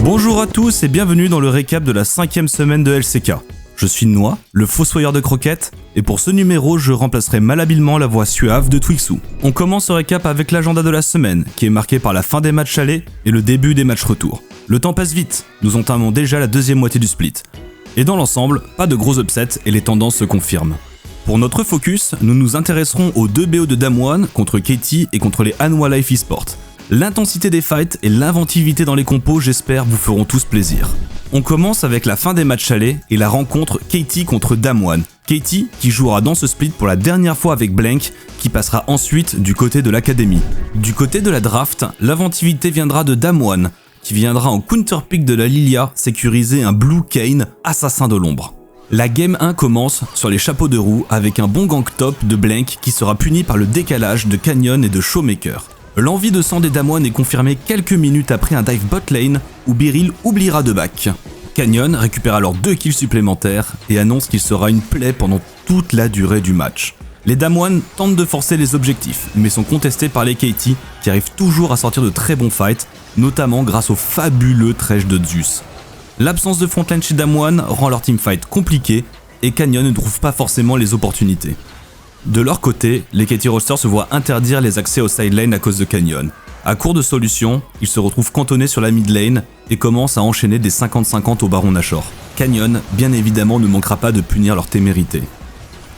Bonjour à tous et bienvenue dans le récap de la 5e semaine de LCK. Je suis Noah, le fossoyeur de croquettes, et pour ce numéro, je remplacerai malhabilement la voix suave de Twixou. On commence ce récap avec l'agenda de la semaine, qui est marqué par la fin des matchs allés et le début des matchs retour. Le temps passe vite, nous entamons déjà la deuxième moitié du split. Et dans l'ensemble, pas de gros upsets et les tendances se confirment. Pour notre focus, nous nous intéresserons aux deux BO de Damwon contre Katie et contre les Hanwha Life Esports. L'intensité des fights et l'inventivité dans les compos, j'espère, vous feront tous plaisir. On commence avec la fin des matchs allés et la rencontre Katie contre Damwon. Katie qui jouera dans ce split pour la dernière fois avec Blank, qui passera ensuite du côté de l'académie. Du côté de la draft, l'inventivité viendra de Damwon, qui viendra en counterpick de la Lilia sécuriser un Blue Kayn, assassin de l'ombre. La game 1 commence sur les chapeaux de roue avec un bon gank top de Blank qui sera puni par le décalage de Canyon et de Showmaker. L'envie de sang des Damwon est confirmée quelques minutes après un dive bot lane où Beryl oubliera de back. Canyon récupère alors 2 kills supplémentaires et annonce qu'il sera une plaie pendant toute la durée du match. Les Damwon tentent de forcer les objectifs, mais sont contestés par les Katie qui arrivent toujours à sortir de très bons fights, notamment grâce au fabuleux Thresh de Zeus. L'absence de frontline chez Damwon rend leur teamfight compliqué et Canyon ne trouve pas forcément les opportunités. De leur côté, les Katie Roasters se voient interdire les accès au side lane à cause de Canyon. À court de solutions, ils se retrouvent cantonnés sur la mid lane et commencent à enchaîner des 50-50 au Baron Nashor. Canyon, bien évidemment, ne manquera pas de punir leur témérité.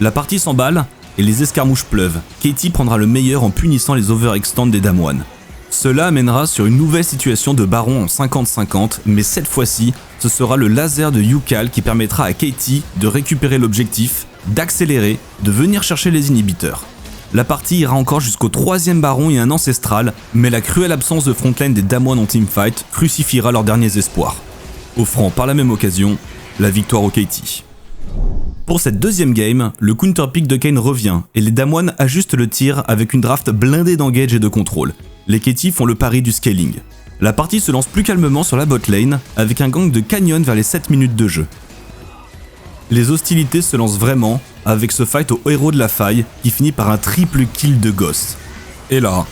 La partie s'emballe et les escarmouches pleuvent. Katie prendra le meilleur en punissant les overextends des Damwon. Cela amènera sur une nouvelle situation de Baron en 50-50, mais cette fois-ci, ce sera le laser de Yukal qui permettra à Katie de récupérer l'objectif, d'accélérer, de venir chercher les inhibiteurs. La partie ira encore jusqu'au 3ème Baron et un ancestral, mais la cruelle absence de frontline des Damwon en teamfight crucifiera leurs derniers espoirs, offrant par la même occasion la victoire aux Katie. Pour cette deuxième game, le counterpick de Kayn revient et les Damwon ajustent le tir avec une draft blindée d'engage et de contrôle. Les Katie font le pari du scaling. La partie se lance plus calmement sur la bot lane avec un gank de Canyon vers les 7 minutes de jeu. Les hostilités se lancent vraiment avec ce fight au héros de la faille qui finit par un triple kill de Ghost. Et là,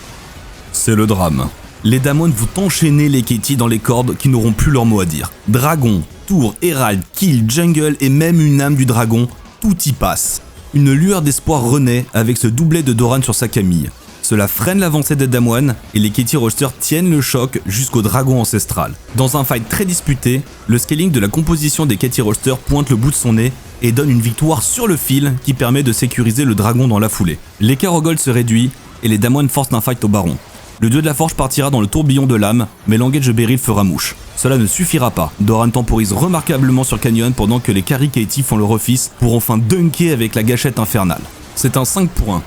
c'est le drame. Les Damwon vont enchaîner les Katie dans les cordes qui n'auront plus leur mot à dire. Dragon, tour, herald, kill, jungle et même une âme du dragon, tout y passe. Une lueur d'espoir renaît avec ce doublet de Doran sur sa Camille. Cela freine l'avancée des Damwon et les Katie Roasters tiennent le choc jusqu'au dragon ancestral. Dans un fight très disputé, le scaling de la composition des Katie Roasters pointe le bout de son nez et donne une victoire sur le fil qui permet de sécuriser le dragon dans la foulée. L'écart au gold se réduit et les Damwon forcent un fight au baron. Le dieu de la forge partira dans le tourbillon de l'âme, mais l'engage de Beryl fera mouche. Cela ne suffira pas. Doran temporise remarquablement sur Canyon pendant que les carry Katie font leur office pour enfin dunker avec la gâchette infernale. C'est un 5 pour 1.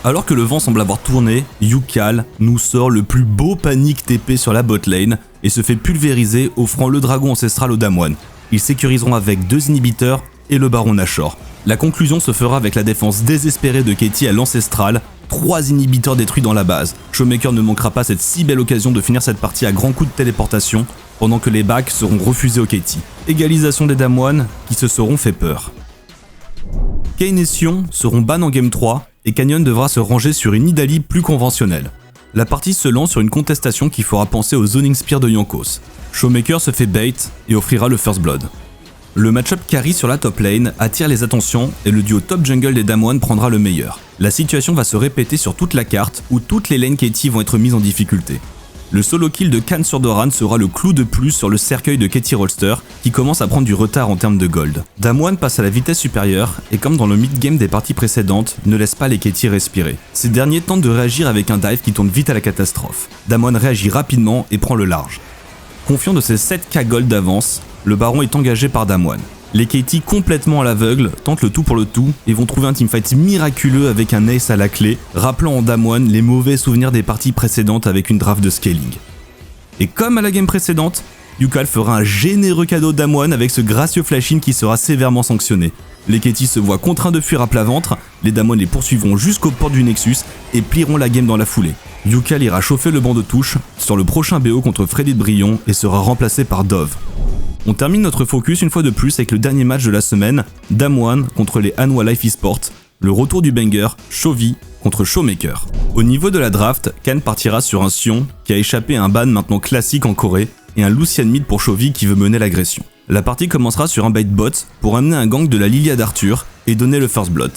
Alors que le vent semble avoir tourné, Yukal nous sort le plus beau panique TP sur la bot lane et se fait pulvériser, offrant le dragon ancestral aux Damwon. Ils sécuriseront avec 2 inhibiteurs et le Baron Nashor. La conclusion se fera avec la défense désespérée de Katie à l'ancestral, 3 inhibiteurs détruits dans la base. Showmaker ne manquera pas cette si belle occasion de finir cette partie à grands coups de téléportation, pendant que les backs seront refusés aux Katie. Égalisation des Damwon qui se seront fait peur. Kayn et Sion seront ban en game 3, et Canyon devra se ranger sur une Nidalee plus conventionnelle. La partie se lance sur une contestation qui fera penser au Zoning Spear de Jankos. Showmaker se fait bait et offrira le First Blood. Le match-up carry sur la top lane attire les attentions et le duo top jungle des Damwon prendra le meilleur. La situation va se répéter sur toute la carte où toutes les lanes Katie vont être mises en difficulté. Le solo kill de Khan sur Doran sera le clou de plus sur le cercueil de Katie Roaster qui commence à prendre du retard en termes de gold. Damwon passe à la vitesse supérieure et comme dans le mid-game des parties précédentes, ne laisse pas les Katie respirer. Ces derniers tentent de réagir avec un dive qui tourne vite à la catastrophe. Damwon réagit rapidement et prend le large. Confiant de ses 7k gold d'avance, le baron est engagé par Damwon. Les Katie complètement à l'aveugle tentent le tout pour le tout et vont trouver un teamfight miraculeux avec un ace à la clé, rappelant en Damwon les mauvais souvenirs des parties précédentes avec une draft de scaling. Et comme à la game précédente, Yukal fera un généreux cadeau Damwon avec ce gracieux flash-in qui sera sévèrement sanctionné. Les Katie se voient contraints de fuir à plat ventre, les Damwon les poursuivront jusqu'aux portes du Nexus et plieront la game dans la foulée. Yukal ira chauffer le banc de touche sur le prochain BO contre Freddy de Brion et sera remplacé par Dove. On termine notre focus une fois de plus avec le dernier match de la semaine, Damwon contre les Hanwha Life Esports, le retour du banger, Chovy, contre Showmaker. Au niveau de la draft, Kan partira sur un Sion qui a échappé à un ban maintenant classique en Corée et un Lucian mid pour Chovy qui veut mener l'agression. La partie commencera sur un bait bot pour amener un gank de la Lilia d'Arthur et donner le first blood.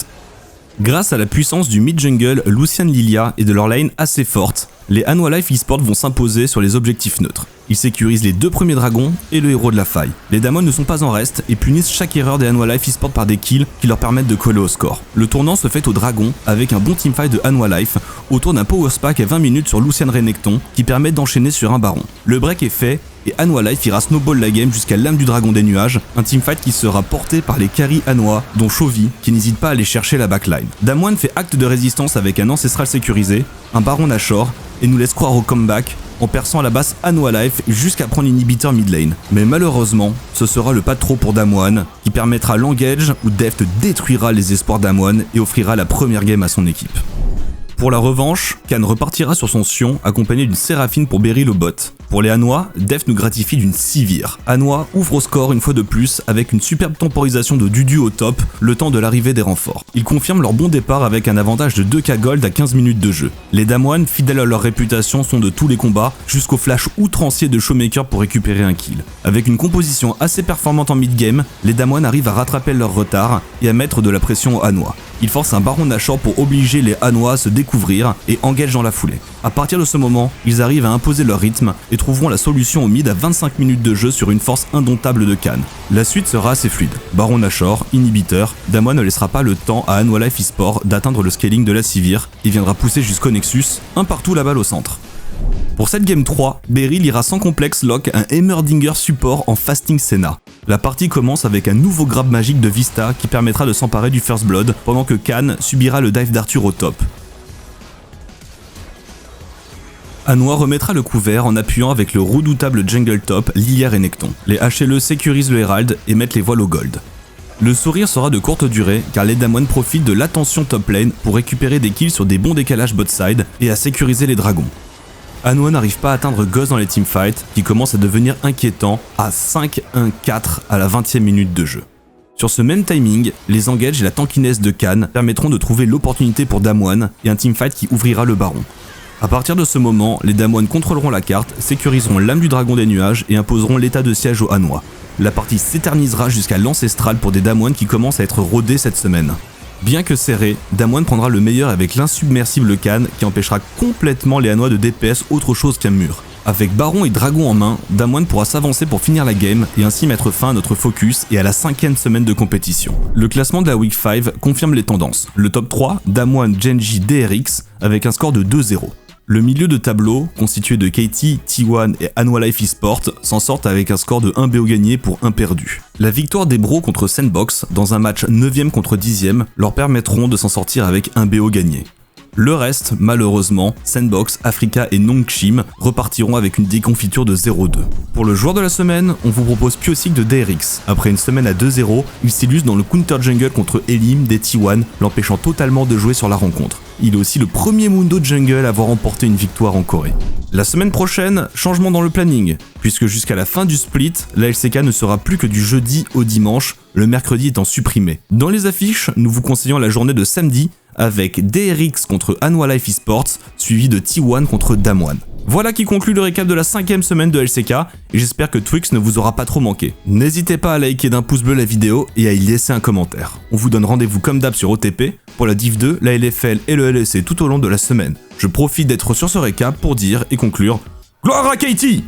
Grâce à la puissance du mid-jungle Lucian Lilia et de leur lane assez forte, les Hanwha Life eSports vont s'imposer sur les objectifs neutres. Ils sécurisent les 2 premiers dragons et le héros de la faille. Les Damwon ne sont pas en reste et punissent chaque erreur des Hanwha Life eSports par des kills qui leur permettent de coller au score. Le tournant se fait au dragon avec un bon teamfight de Hanwha Life autour d'un power spack à 20 minutes sur Lucian Renekton qui permet d'enchaîner sur un baron. Le break est fait et Hanwha Life ira snowball la game jusqu'à l'âme du dragon des nuages, un teamfight qui sera porté par les carry Hanwha, dont Chovy, qui n'hésite pas à aller chercher la backline. Damwon fait acte de résistance avec un ancestral sécurisé, un baron Nashor, et nous laisse croire au comeback en perçant à la base Hanwha Life jusqu'à prendre l'inhibiteur mid lane. Mais malheureusement, ce sera le pas de trop pour Damwon, qui permettra l'engage où Deft détruira les espoirs Damwon et offrira la première game à son équipe. Pour la revanche, Kan repartira sur son Sion accompagné d'une Séraphine pour Beryl au bot. Pour les Hanwha, Deft nous gratifie d'une Sivir. Hanwha ouvre au score une fois de plus avec une superbe temporisation de Dudu au top, le temps de l'arrivée des renforts. Ils confirment leur bon départ avec un avantage de 2k gold à 15 minutes de jeu. Les Damwon, fidèles à leur réputation, sont de tous les combats jusqu'au flash outrancier de Showmaker pour récupérer un kill. Avec une composition assez performante en mid-game, les Damwon arrivent à rattraper leur retard et à mettre de la pression aux Hanwha. Ils forcent un baron Nashor pour obliger les Hanwha à se découvrir et engagent dans la foulée. À partir de ce moment, ils arrivent à imposer leur rythme et trouveront la solution au mid à 25 minutes de jeu sur une force indomptable de Kan. La suite sera assez fluide. Baron Nashor, inhibiteur, Damwon ne laissera pas le temps à Hanwha Life eSports d'atteindre le scaling de la Sivir et viendra pousser jusqu'au Nexus, un partout la balle au centre. Pour cette game 3, Beryl ira sans complexe lock un Heimerdinger support en fasting Senna. La partie commence avec un nouveau grab magique de Vista qui permettra de s'emparer du first blood pendant que Kan subira le dive d'Arthur au top. Hanwha remettra le couvert en appuyant avec le redoutable jungle top Lilia Renekton. Les HLE sécurisent le Herald et mettent les voiles au gold. Le sourire sera de courte durée car les Damwon profitent de l'attention top lane pour récupérer des kills sur des bons décalages bot side et à sécuriser les dragons. Hanwha n'arrive pas à atteindre Ghost dans les teamfights qui commencent à devenir inquiétants à 5-1-4 à la 20e minute de jeu. Sur ce même timing, les engages et la tankiness de Kan permettront de trouver l'opportunité pour Damwon et un teamfight qui ouvrira le baron. A partir de ce moment, les Damwon contrôleront la carte, sécuriseront l'âme du dragon des nuages et imposeront l'état de siège aux Hanwha. La partie s'éternisera jusqu'à l'ancestral pour des Damwon qui commencent à être rodés cette semaine. Bien que serré, Damwon prendra le meilleur avec l'insubmersible Kan qui empêchera complètement les Hanwha de DPS autre chose qu'un mur. Avec Baron et Dragon en main, Damwon pourra s'avancer pour finir la game et ainsi mettre fin à notre focus et à la 5e semaine de compétition. Le classement de la Week 5 confirme les tendances. Le top 3, Damwon, Genji, DRX avec un score de 2-0. Le milieu de tableau, constitué de KT, T1 et Hanwha Life eSports, s'en sortent avec un score de 1 BO gagné pour 1 perdu. La victoire des Bros contre Sandbox, dans un match 9e contre 10e, leur permettront de s'en sortir avec 1 BO gagné. Le reste, malheureusement, Sandbox, Africa et Nongshim repartiront avec une déconfiture de 0-2. Pour le joueur de la semaine, on vous propose Pyosik de DRX. Après une semaine à 2-0, il s'illustre dans le counter jungle contre Elim des T1, l'empêchant totalement de jouer sur la rencontre. Il est aussi le premier Mundo jungle à avoir remporté une victoire en Corée. La semaine prochaine, changement dans le planning, puisque jusqu'à la fin du split, la LCK ne sera plus que du jeudi au dimanche, le mercredi étant supprimé. Dans les affiches, nous vous conseillons la journée de samedi, avec DRX contre Hanwha Life eSports, suivi de T1 contre Damwon. Voilà qui conclut le récap de la 5e semaine de LCK, et j'espère que Twix ne vous aura pas trop manqué. N'hésitez pas à liker d'un pouce bleu la vidéo et à y laisser un commentaire. On vous donne rendez-vous comme d'hab sur OTP, pour la Div 2, la LFL et le LEC tout au long de la semaine. Je profite d'être sur ce récap pour dire et conclure gloire à Katie!